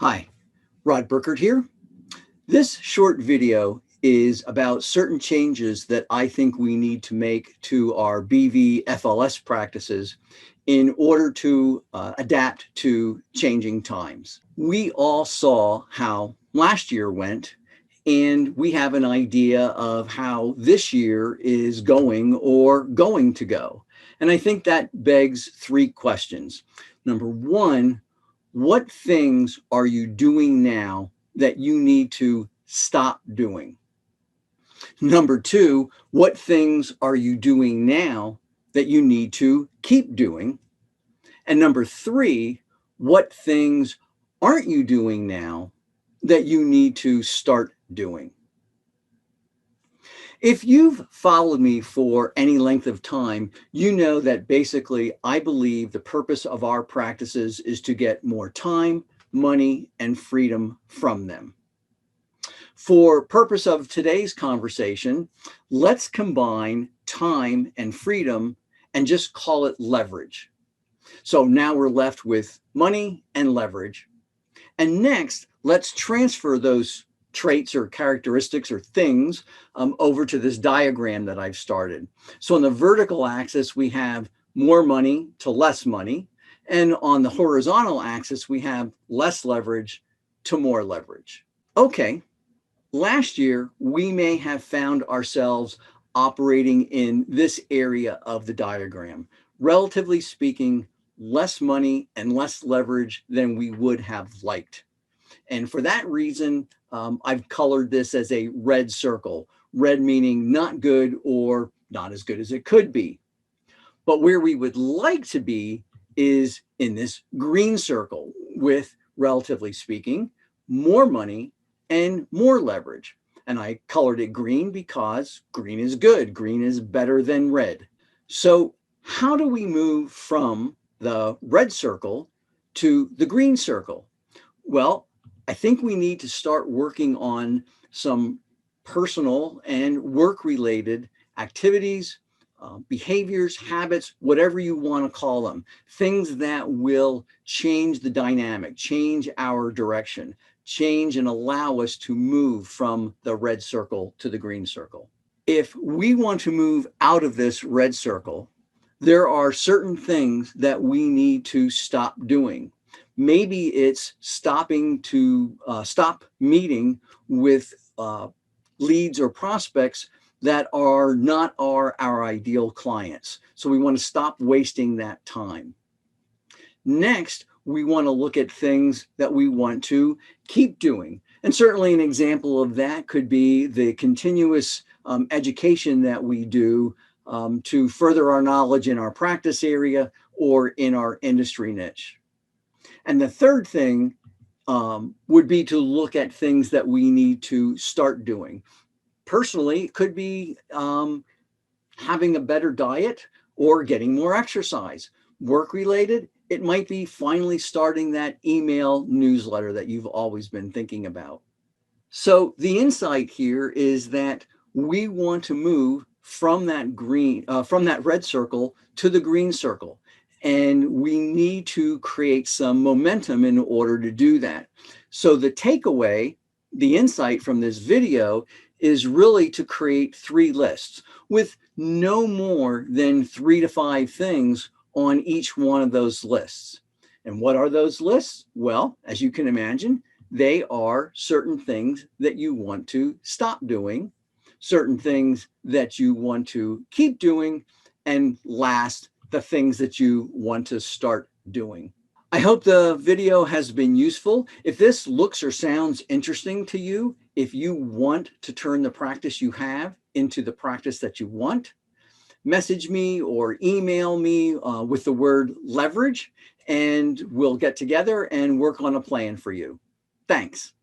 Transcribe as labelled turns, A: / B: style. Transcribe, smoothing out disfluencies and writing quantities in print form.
A: Hi, Rod Burkert here. This short video is about certain changes that I think we need to make to our BVFLS practices in order to adapt to changing times. We all saw how last year went, and we have an idea of how this year is going or going to go. And I think that begs three questions. Number one, what things are you doing now that you need to stop doing? Number two, what things are you doing now that you need to keep doing? And number three, what things aren't you doing now that you need to start doing? If you've followed me for any length of time, you know that basically I believe the purpose of our practices is to get more time, money, and freedom from them. For purpose of today's conversation, let's combine time and freedom and just call it leverage. So now we're left with money and leverage. And next, let's transfer those traits or characteristics or things over to this diagram that I've started. So on the vertical axis, we have more money to less money. And on the horizontal axis, we have less leverage to more leverage. Okay, last year, we may have found ourselves operating in this area of the diagram. Relatively speaking, less money and less leverage than we would have liked. And for that reason, I've colored this as a red circle. Red meaning not good or not as good as it could be. But where we would like to be is in this green circle with, relatively speaking, more money and more leverage. And I colored it green because green is good. Green is better than red. So how do we move from the red circle to the green circle? Well, I think we need to start working on some personal and work-related activities, behaviors, habits, whatever you want to call them, things that will change the dynamic, change our direction, change and allow us to move from the red circle to the green circle. If we want to move out of this red circle, there are certain things that we need to stop doing. Maybe it's stopping to stop meeting with leads or prospects that are not our ideal clients. So we want to stop wasting that time. Next, we want to look at things that we want to keep doing. And certainly an example of that could be the continuous education that we do to further our knowledge in our practice area or in our industry niche. And the third thing would be to look at things that we need to start doing. Personally, it could be having a better diet or getting more exercise. Work related, it might be finally starting that email newsletter that you've always been thinking about. So the insight here is that we want to move from that red circle to the green circle. And we need to create some momentum in order to do that. So the takeaway, the insight from this video is really to create three lists with no more than 3 to 5 things on each one of those lists. And what are those lists? Well, as you can imagine, they are certain things that you want to stop doing, certain things that you want to keep doing, and last, the things that you want to start doing. I hope the video has been useful. If this looks or sounds interesting to you, if you want to turn the practice you have into the practice that you want, message me or email me with the word leverage, and we'll get together and work on a plan for you. Thanks.